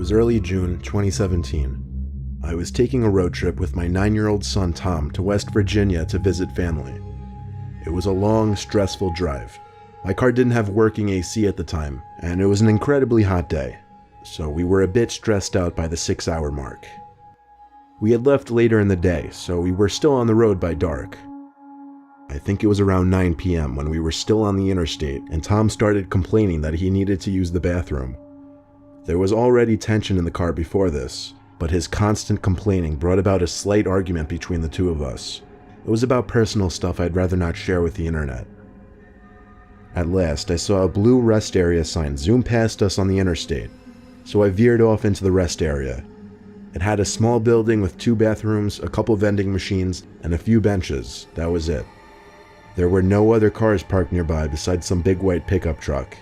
was early June 2017. I was taking a road trip with my 9-year-old son Tom to West Virginia to visit family. It was a long, stressful drive. My car didn't have working AC at the time, and it was an incredibly hot day, so we were a bit stressed out by the 6-hour mark. We had left later in the day, so we were still on the road by dark. I think it was around 9 p.m. when we were still on the interstate, and Tom started complaining that he needed to use the bathroom. There was already tension in the car before this, but his constant complaining brought about a slight argument between the two of us. It was about personal stuff I'd rather not share with the internet. At last, I saw a blue rest area sign zoom past us on the interstate, so I veered off into the rest area. It had a small building with 2 bathrooms, a couple vending machines, and a few benches. That was it. There were no other cars parked nearby besides some big white pickup truck.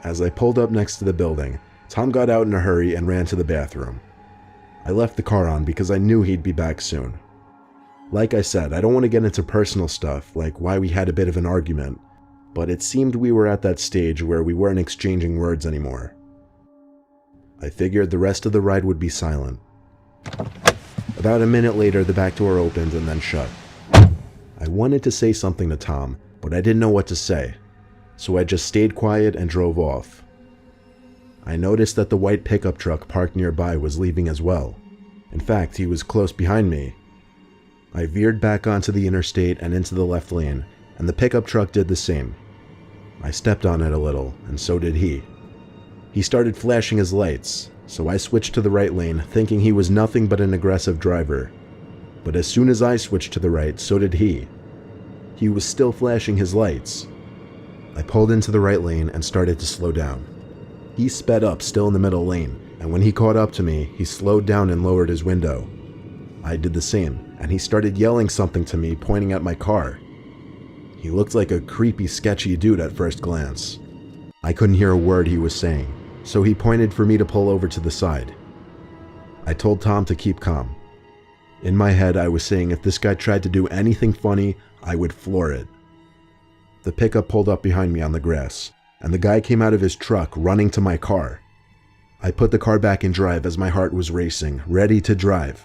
As I pulled up next to the building, Tom got out in a hurry and ran to the bathroom. I left the car on because I knew he'd be back soon. Like I said, I don't want to get into personal stuff, like why we had a bit of an argument, but it seemed we were at that stage where we weren't exchanging words anymore. I figured the rest of the ride would be silent. About a minute later, the back door opened and then shut. I wanted to say something to Tom, but I didn't know what to say, so I just stayed quiet and drove off. I noticed that the white pickup truck parked nearby was leaving as well. In fact, he was close behind me. I veered back onto the interstate and into the left lane, and the pickup truck did the same. I stepped on it a little, and so did he. He started flashing his lights, so I switched to the right lane, thinking he was nothing but an aggressive driver. But as soon as I switched to the right, so did he. He was still flashing his lights. I pulled into the right lane and started to slow down. He sped up, still in the middle lane, and when he caught up to me, he slowed down and lowered his window. I did the same, and he started yelling something to me, pointing at my car. He looked like a creepy, sketchy dude at first glance. I couldn't hear a word he was saying, so he pointed for me to pull over to the side. I told Tom to keep calm. In my head, I was saying if this guy tried to do anything funny, I would floor it. The pickup pulled up behind me on the grass, and the guy came out of his truck running to my car. I put the car back in drive as my heart was racing, ready to drive.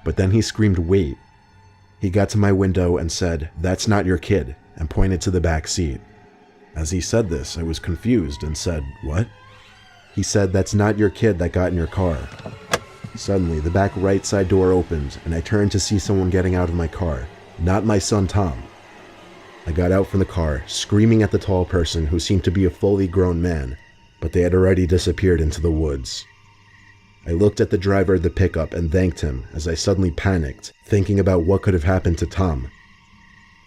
But then he screamed, "Wait." He got to my window and said, "That's not your kid," and pointed to the back seat. As he said this, I was confused and said, "What?" He said, "That's not your kid that got in your car." Suddenly, the back right side door opened, and I turned to see someone getting out of my car, not my son Tom. I got out from the car, screaming at the tall person who seemed to be a fully grown man, but they had already disappeared into the woods. I looked at the driver of the pickup and thanked him as I suddenly panicked, thinking about what could have happened to Tom.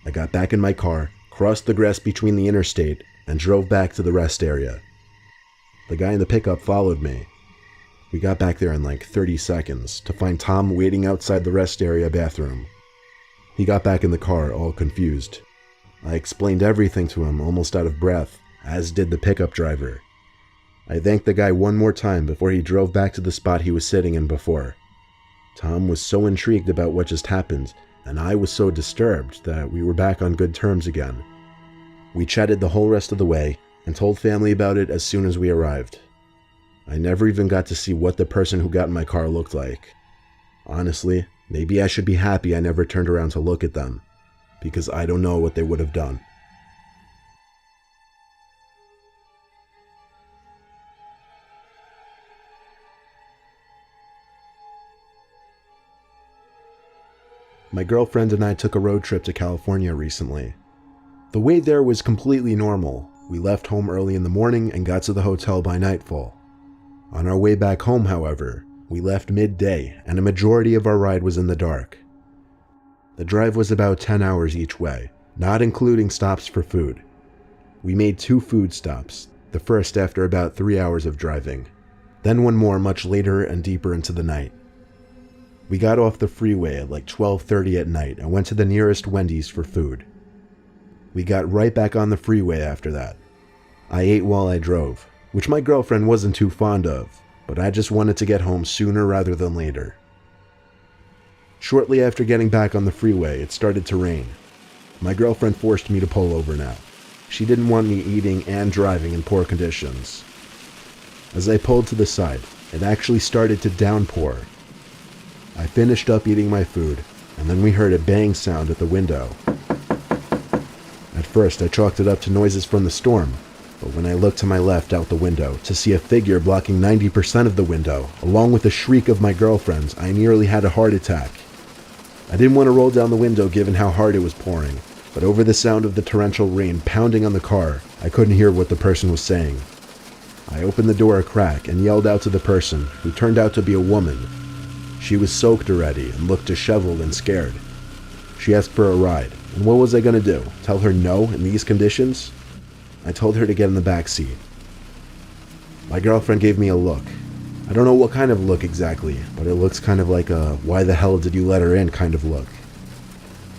I got back in my car, crossed the grass between the interstate, and drove back to the rest area. The guy in the pickup followed me. We got back there in like 30 seconds to find Tom waiting outside the rest area bathroom. He got back in the car, all confused. I explained everything to him, almost out of breath, as did the pickup driver. I thanked the guy one more time before he drove back to the spot he was sitting in before. Tom was so intrigued about what just happened, and I was so disturbed that we were back on good terms again. We chatted the whole rest of the way and told family about it as soon as we arrived. I never even got to see what the person who got in my car looked like. Honestly, maybe I should be happy I never turned around to look at them, because I don't know what they would have done. My girlfriend and I took a road trip to California recently. The way there was completely normal. We left home early in the morning and got to the hotel by nightfall. On our way back home, however, we left midday and a majority of our ride was in the dark. The drive was about 10 hours each way, not including stops for food. We made 2 food stops, the first after about 3 hours of driving, then one more much later and deeper into the night. We got off the freeway at like 12:30 at night and went to the nearest Wendy's for food. We got right back on the freeway after that. I ate while I drove, which my girlfriend wasn't too fond of, but I just wanted to get home sooner rather than later. Shortly after getting back on the freeway, it started to rain. My girlfriend forced me to pull over now. She didn't want me eating and driving in poor conditions. As I pulled to the side, it actually started to downpour. I finished up eating my food, and then we heard a bang sound at the window. At first, I chalked it up to noises from the storm, but when I looked to my left out the window to see a figure blocking 90% of the window, along with the shriek of my girlfriend's, I nearly had a heart attack. I didn't want to roll down the window given how hard it was pouring, but over the sound of the torrential rain pounding on the car, I couldn't hear what the person was saying. I opened the door a crack and yelled out to the person, who turned out to be a woman. She was soaked already and looked disheveled and scared. She asked for a ride, and what was I going to do? Tell her no in these conditions? I told her to get in the back seat. My girlfriend gave me a look. I don't know what kind of look exactly, but it looks kind of like a "why the hell did you let her in" kind of look.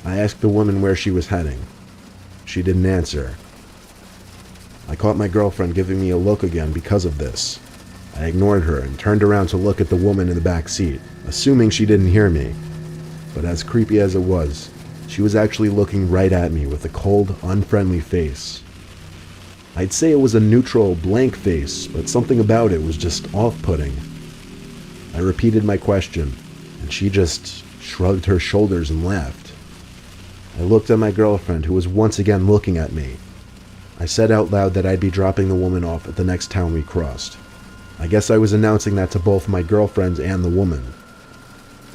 I asked the woman where she was heading. She didn't answer. I caught my girlfriend giving me a look again because of this. I ignored her and turned around to look at the woman in the back seat, assuming she didn't hear me. But as creepy as it was, she was actually looking right at me with a cold, unfriendly face. I'd say it was a neutral, blank face, but something about it was just off-putting. I repeated my question, and she just shrugged her shoulders and laughed. I looked at my girlfriend, who was once again looking at me. I said out loud that I'd be dropping the woman off at the next town we crossed. I guess I was announcing that to both my girlfriends and the woman.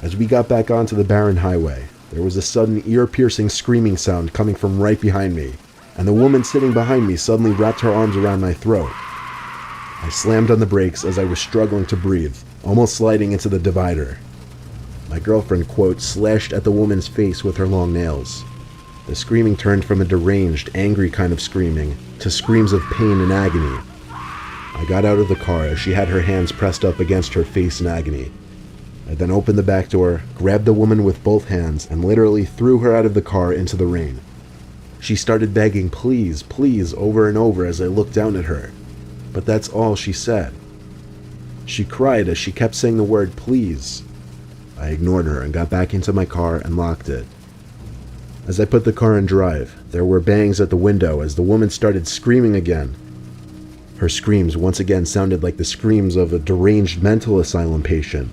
As we got back onto the barren highway, there was a sudden ear-piercing screaming sound coming from right behind me, and the woman sitting behind me suddenly wrapped her arms around my throat. I slammed on the brakes as I was struggling to breathe, almost sliding into the divider. My girlfriend, quote, slashed at the woman's face with her long nails. The screaming turned from a deranged, angry kind of screaming to screams of pain and agony. I got out of the car as she had her hands pressed up against her face in agony. I then opened the back door, grabbed the woman with both hands, and literally threw her out of the car into the rain. She started begging, "Please, please," over and over as I looked down at her. But that's all she said. She cried as she kept saying the word "please." I ignored her and got back into my car and locked it. As I put the car in drive, there were bangs at the window as the woman started screaming again. Her screams once again sounded like the screams of a deranged mental asylum patient.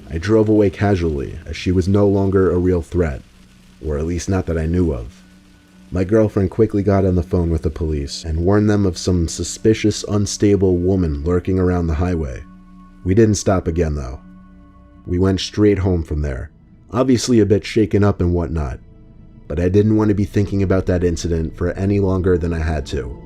I drove away casually as she was no longer a real threat, or at least not that I knew of. My girlfriend quickly got on the phone with the police and warned them of some suspicious, unstable woman lurking around the highway. We didn't stop again, though. We went straight home from there, obviously a bit shaken up and whatnot, but I didn't want to be thinking about that incident for any longer than I had to.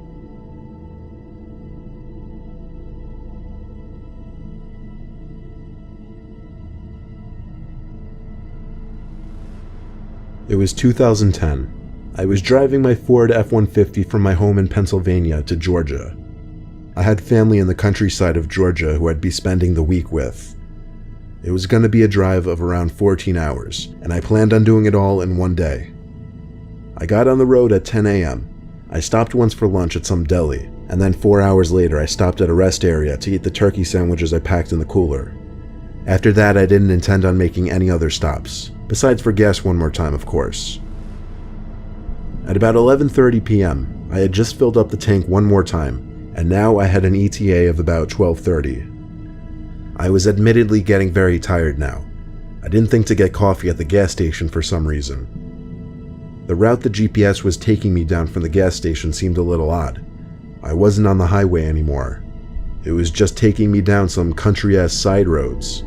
It was 2010. I was driving my Ford F-150 from my home in Pennsylvania to Georgia. I had family in the countryside of Georgia who I'd be spending the week with. It was going to be a drive of around 14 hours, and I planned on doing it all in one day. I got on the road at 10 a.m. I stopped once for lunch at some deli, and then 4 hours later I stopped at a rest area to eat the turkey sandwiches I packed in the cooler. After that, I didn't intend on making any other stops, besides for gas one more time, of course. At about 11:30 p.m., I had just filled up the tank one more time, and now I had an ETA of about 12:30. I was admittedly getting very tired now. I didn't think to get coffee at the gas station for some reason. The route the GPS was taking me down from the gas station seemed a little odd. I wasn't on the highway anymore. It was just taking me down some country-ass side roads.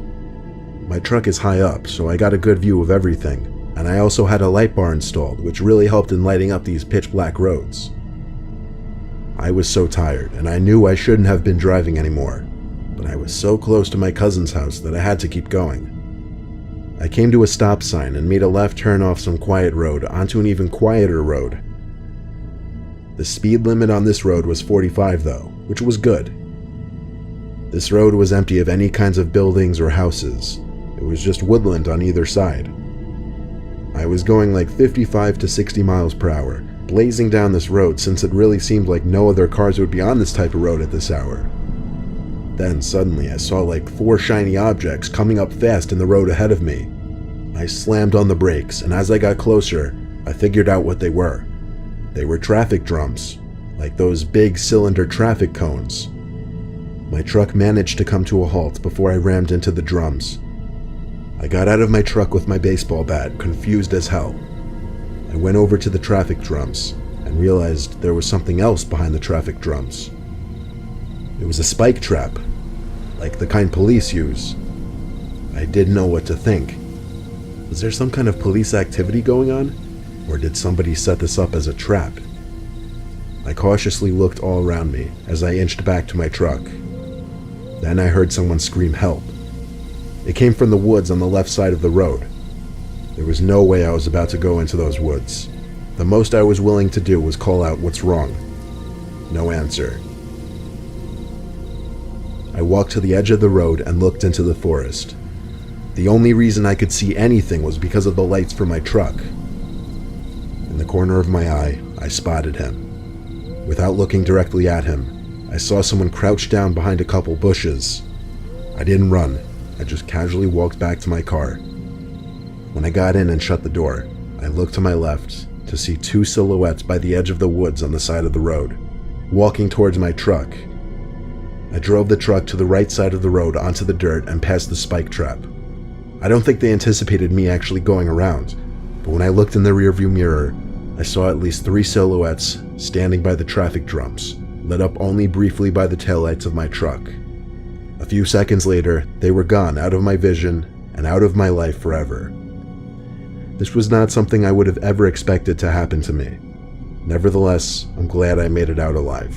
My truck is high up, so I got a good view of everything, and I also had a light bar installed, which really helped in lighting up these pitch-black roads. I was so tired, and I knew I shouldn't have been driving anymore, but I was so close to my cousin's house that I had to keep going. I came to a stop sign and made a left turn off some quiet road onto an even quieter road. The speed limit on this road was 45 though, which was good. This road was empty of any kinds of buildings or houses. It was just woodland on either side. I was going like 55 to 60 miles per hour, blazing down this road since it really seemed like no other cars would be on this type of road at this hour. Then suddenly I saw like 4 shiny objects coming up fast in the road ahead of me. I slammed on the brakes, and as I got closer, I figured out what they were. They were traffic drums, like those big cylinder traffic cones. My truck managed to come to a halt before I rammed into the drums. I got out of my truck with my baseball bat, confused as hell. I went over to the traffic drums and realized there was something else behind the traffic drums. It was a spike trap, like the kind police use. I didn't know what to think. Was there some kind of police activity going on? Or did somebody set this up as a trap? I cautiously looked all around me as I inched back to my truck. Then I heard someone scream help. It came from the woods on the left side of the road. There was no way I was about to go into those woods. The most I was willing to do was call out, "What's wrong?" No answer. I walked to the edge of the road and looked into the forest. The only reason I could see anything was because of the lights from my truck. In the corner of my eye, I spotted him. Without looking directly at him, I saw someone crouched down behind a couple bushes. I didn't run. I just casually walked back to my car. When I got in and shut the door, I looked to my left to see two silhouettes by the edge of the woods on the side of the road, walking towards my truck. I drove the truck to the right side of the road onto the dirt and past the spike trap. I don't think they anticipated me actually going around, but when I looked in the rearview mirror, I saw at least 3 silhouettes standing by the traffic drums, lit up only briefly by the taillights of my truck. A few seconds later, they were gone out of my vision and out of my life forever. This was not something I would have ever expected to happen to me. Nevertheless, I'm glad I made it out alive.